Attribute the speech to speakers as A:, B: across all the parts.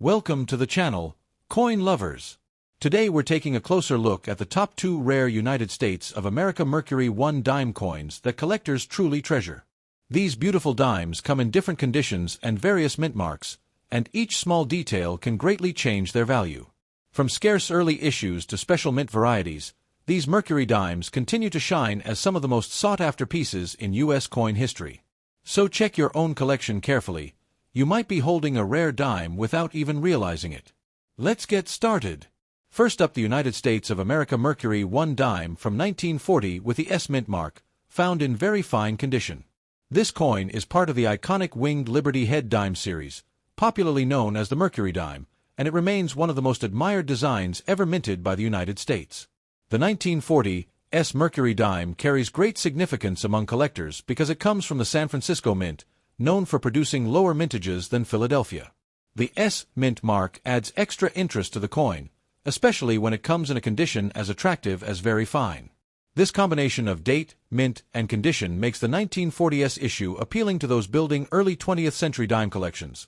A: Welcome to the channel, Coin Lovers. Today we're taking a closer look at the top 2 rare United States of America Mercury 1 dime coins that collectors truly treasure. These beautiful dimes come in different conditions and various mint marks, and each small detail can greatly change their value. From scarce early issues to special mint varieties, these Mercury dimes continue to shine as some of the most sought-after pieces in U.S. coin history. So check your own collection carefully. You might be holding a rare dime without even realizing it. Let's get started. First up, the United States of America Mercury 1 dime from 1940 with the S mint mark, found in very fine condition. This coin is part of the iconic winged Liberty head dime series, popularly known as the Mercury dime, and it remains one of the most admired designs ever minted by the United States. The 1940 S Mercury dime carries great significance among collectors because it comes from the San Francisco Mint, known for producing lower mintages than Philadelphia. The S mint mark adds extra interest to the coin, especially when it comes in a condition as attractive as very fine. This combination of date, mint, and condition makes the 1940s issue appealing to those building early 20th century dime collections.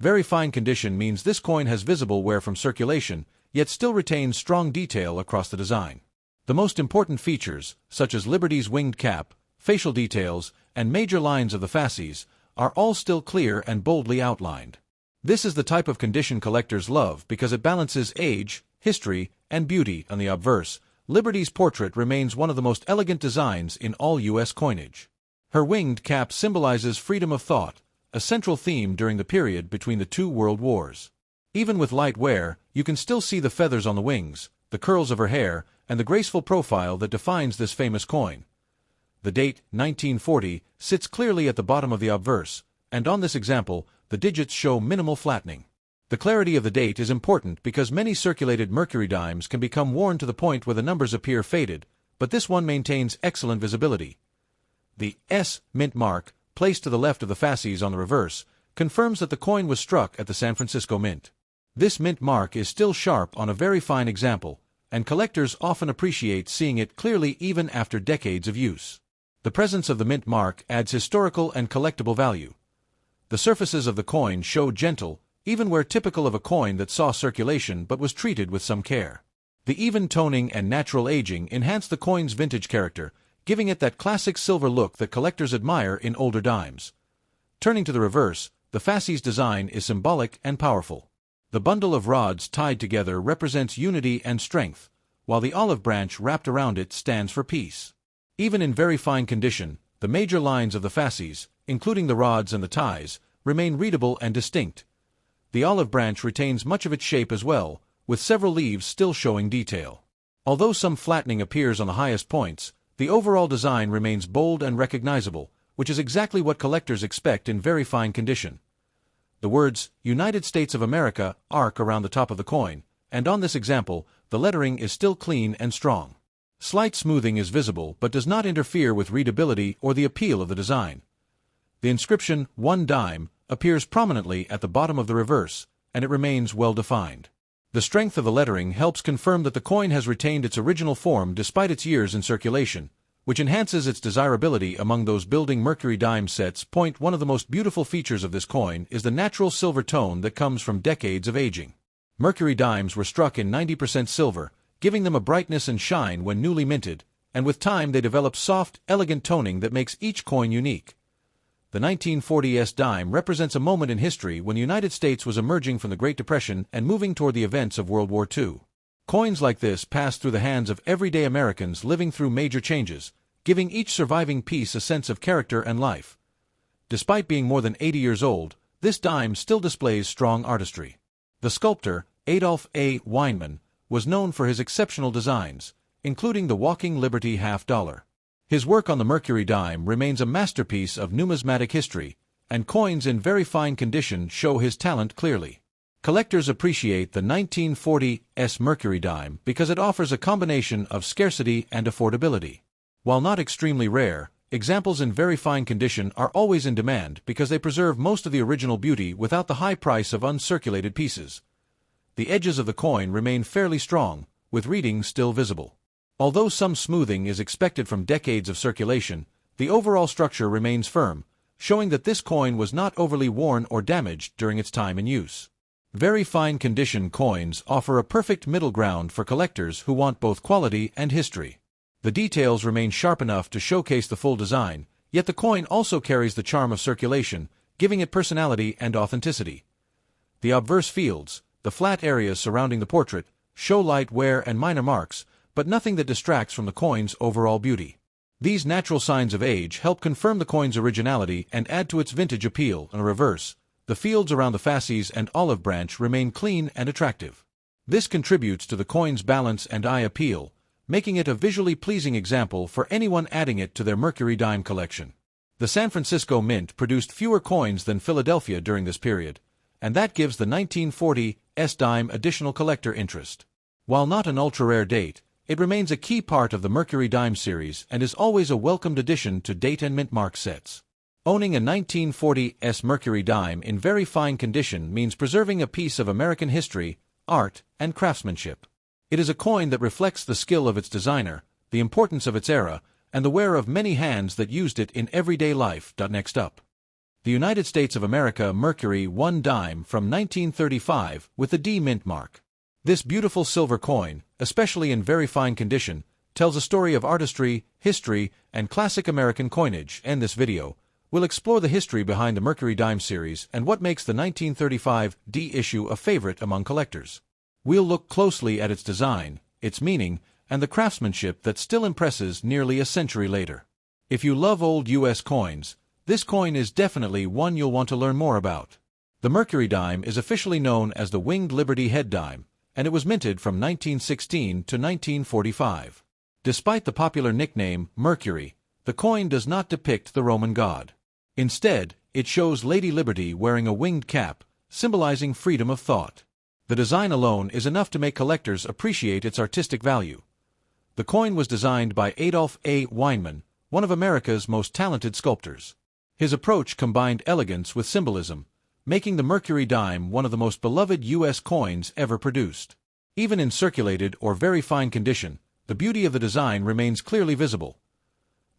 A: Very fine condition means this coin has visible wear from circulation, yet still retains strong detail across the design. The most important features, such as Liberty's winged cap, facial details, and major lines of the fasces, are all still clear and boldly outlined. This is the type of condition collectors love because it balances age, history, and beauty. On the obverse, Liberty's portrait remains one of the most elegant designs in all U.S. coinage. Her winged cap symbolizes freedom of thought, a central theme during the period between the 2 world wars. Even with light wear, you can still see the feathers on the wings, the curls of her hair, and the graceful profile that defines this famous coin. The date, 1940, sits clearly at the bottom of the obverse, and on this example, the digits show minimal flattening. The clarity of the date is important because many circulated Mercury dimes can become worn to the point where the numbers appear faded, but this one maintains excellent visibility. The S mint mark, placed to the left of the fasces on the reverse, confirms that the coin was struck at the San Francisco Mint. This mint mark is still sharp on a very fine example, and collectors often appreciate seeing it clearly even after decades of use. The presence of the mint mark adds historical and collectible value. The surfaces of the coin show gentle, even where typical of a coin that saw circulation but was treated with some care. The even toning and natural aging enhance the coin's vintage character, giving it that classic silver look that collectors admire in older dimes. Turning to the reverse, the fasces design is symbolic and powerful. The bundle of rods tied together represents unity and strength, while the olive branch wrapped around it stands for peace. Even in very fine condition, the major lines of the fasces, including the rods and the ties, remain readable and distinct. The olive branch retains much of its shape as well, with several leaves still showing detail. Although some flattening appears on the highest points, the overall design remains bold and recognizable, which is exactly what collectors expect in very fine condition. The words, United States of America, arc around the top of the coin, and on this example, the lettering is still clean and strong. Slight smoothing is visible but does not interfere with readability or the appeal of the design. The inscription, 1 dime, appears prominently at the bottom of the reverse, and it remains well defined. The strength of the lettering helps confirm that the coin has retained its original form despite its years in circulation, which enhances its desirability among those building Mercury dime sets. One of the most beautiful features of this coin is the natural silver tone that comes from decades of aging. Mercury dimes were struck in 90% silver, giving them a brightness and shine when newly minted, and with time they develop soft, elegant toning that makes each coin unique. The 1940s dime represents a moment in history when the United States was emerging from the Great Depression and moving toward the events of World War II. Coins like this pass through the hands of everyday Americans living through major changes, giving each surviving piece a sense of character and life. Despite being more than 80 years old, this dime still displays strong artistry. The sculptor, Adolph A. Weinman, was known for his exceptional designs, including the walking Liberty half-dollar. His work on the Mercury dime remains a masterpiece of numismatic history, and coins in very fine condition show his talent clearly. Collectors appreciate the 1940 S Mercury dime because it offers a combination of scarcity and affordability. While not extremely rare, examples in very fine condition are always in demand because they preserve most of the original beauty without the high price of uncirculated pieces. The edges of the coin remain fairly strong, with readings still visible. Although some smoothing is expected from decades of circulation, the overall structure remains firm, showing that this coin was not overly worn or damaged during its time in use. Very fine condition coins offer a perfect middle ground for collectors who want both quality and history. The details remain sharp enough to showcase the full design, yet the coin also carries the charm of circulation, giving it personality and authenticity. The obverse fields, the flat areas surrounding the portrait, show light wear and minor marks, but nothing that distracts from the coin's overall beauty. These natural signs of age help confirm the coin's originality and add to its vintage appeal. On the reverse, the fields around the fasces and olive branch remain clean and attractive. This contributes to the coin's balance and eye appeal, making it a visually pleasing example for anyone adding it to their Mercury dime collection. The San Francisco Mint produced fewer coins than Philadelphia during this period, and that gives the 1940 S dime additional collector interest. While not an ultra-rare date, it remains a key part of the Mercury dime series and is always a welcomed addition to date and mint mark sets. Owning a 1940 S Mercury dime in very fine condition means preserving a piece of American history, art, and craftsmanship. It is a coin that reflects the skill of its designer, the importance of its era, and the wear of many hands that used it in everyday life. Next up, the United States of America Mercury 1 dime from 1935 with the D mint mark. This beautiful silver coin, especially in very fine condition, tells a story of artistry, history, and classic American coinage. In this video, we'll explore the history behind the Mercury dime series and what makes the 1935 D issue a favorite among collectors. We'll look closely at its design, its meaning, and the craftsmanship that still impresses nearly a century later. If you love old U.S. coins, this coin is definitely one you'll want to learn more about. The Mercury dime is officially known as the Winged Liberty Head dime, and it was minted from 1916 to 1945. Despite the popular nickname Mercury, the coin does not depict the Roman god. Instead, it shows Lady Liberty wearing a winged cap, symbolizing freedom of thought. The design alone is enough to make collectors appreciate its artistic value. The coin was designed by Adolph A. Weinman, one of America's most talented sculptors. His approach combined elegance with symbolism, making the Mercury dime one of the most beloved U.S. coins ever produced. Even in circulated or very fine condition, the beauty of the design remains clearly visible.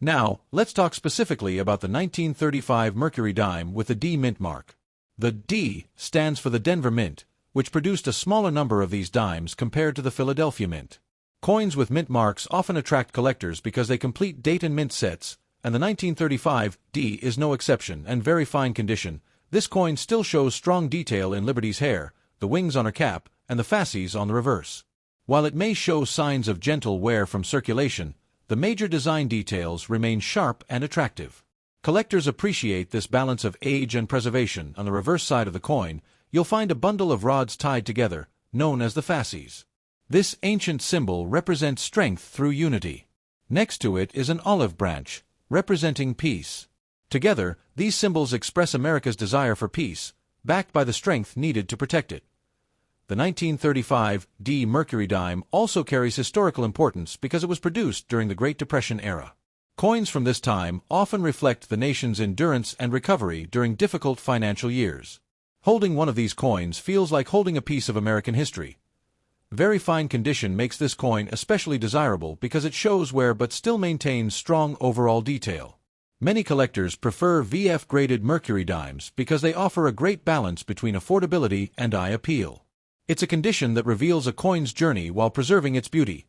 A: Now, let's talk specifically about the 1935 Mercury dime with the D mint mark. The D stands for the Denver Mint, which produced a smaller number of these dimes compared to the Philadelphia Mint. Coins with mint marks often attract collectors because they complete date and mint sets, and the 1935 D is no exception. And very fine condition, this coin still shows strong detail in Liberty's hair, the wings on her cap, and the fasces on the reverse. While it may show signs of gentle wear from circulation, the major design details remain sharp and attractive. Collectors appreciate this balance of age and preservation. On the reverse side of the coin, you'll find a bundle of rods tied together, known as the fasces. This ancient symbol represents strength through unity. Next to it is an olive branch, representing peace. Together, these symbols express America's desire for peace, backed by the strength needed to protect it. The 1935 D Mercury dime also carries historical importance because it was produced during the Great Depression era. Coins from this time often reflect the nation's endurance and recovery during difficult financial years. Holding one of these coins feels like holding a piece of American history. Very fine condition makes this coin especially desirable because it shows wear but still maintains strong overall detail. Many collectors prefer VF-graded Mercury dimes because they offer a great balance between affordability and eye appeal. It's a condition that reveals a coin's journey while preserving its beauty.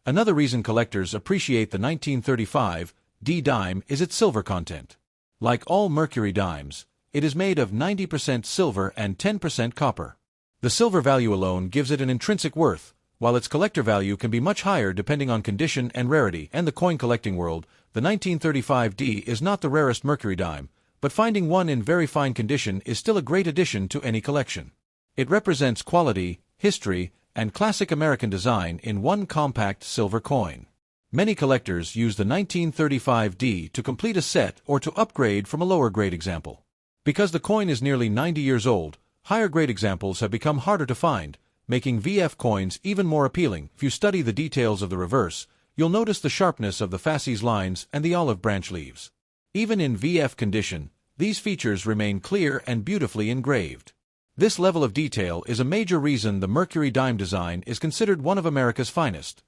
A: Another reason collectors appreciate the 1935 D dime is its silver content. Like all Mercury dimes, it is made of 90% silver and 10% copper. The silver value alone gives it an intrinsic worth, while its collector value can be much higher depending on condition and rarity. And the coin collecting world, the 1935 D is not the rarest Mercury dime, but finding one in very fine condition is still a great addition to any collection. It represents quality, history, and classic American design in one compact silver coin. Many collectors use the 1935 D to complete a set or to upgrade from a lower-grade example. Because the coin is nearly 90 years old, higher-grade examples have become harder to find, making VF coins even more appealing. If you study the details of the reverse, you'll notice the sharpness of the fasces lines and the olive branch leaves. Even in VF condition, these features remain clear and beautifully engraved. This level of detail is a major reason the Mercury dime design is considered one of America's finest.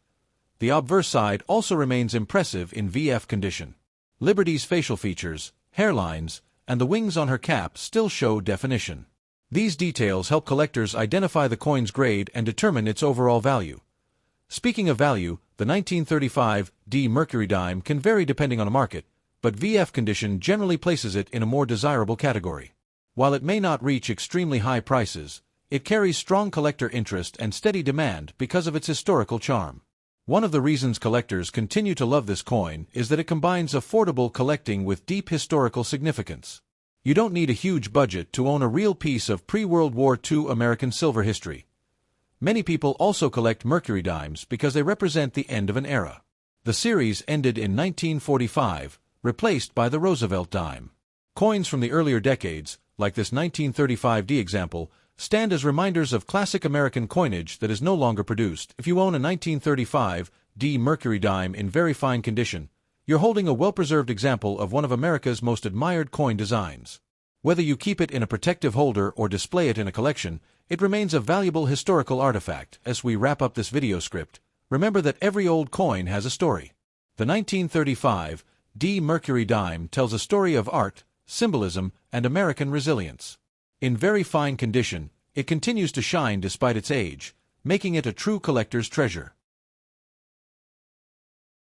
A: The obverse side also remains impressive in VF condition. Liberty's facial features, hairlines, and the wings on her cap still show definition. These details help collectors identify the coin's grade and determine its overall value. Speaking of value, the 1935 D Mercury dime can vary depending on a market, but VF condition generally places it in a more desirable category. While it may not reach extremely high prices, it carries strong collector interest and steady demand because of its historical charm. One of the reasons collectors continue to love this coin is that it combines affordable collecting with deep historical significance. You don't need a huge budget to own a real piece of pre-World War II American silver history. Many people also collect Mercury dimes because they represent the end of an era. The series ended in 1945, replaced by the Roosevelt dime. Coins from the earlier decades, like this 1935 D example, stand as reminders of classic American coinage that is no longer produced. If you own a 1935 D Mercury dime in very fine condition, you're holding a well-preserved example of one of America's most admired coin designs. Whether you keep it in a protective holder or display it in a collection, it remains a valuable historical artifact. As we wrap up this video script, remember that every old coin has a story. The 1935 D Mercury dime tells a story of art, symbolism, and American resilience. In very fine condition, it continues to shine despite its age, making it a true collector's treasure.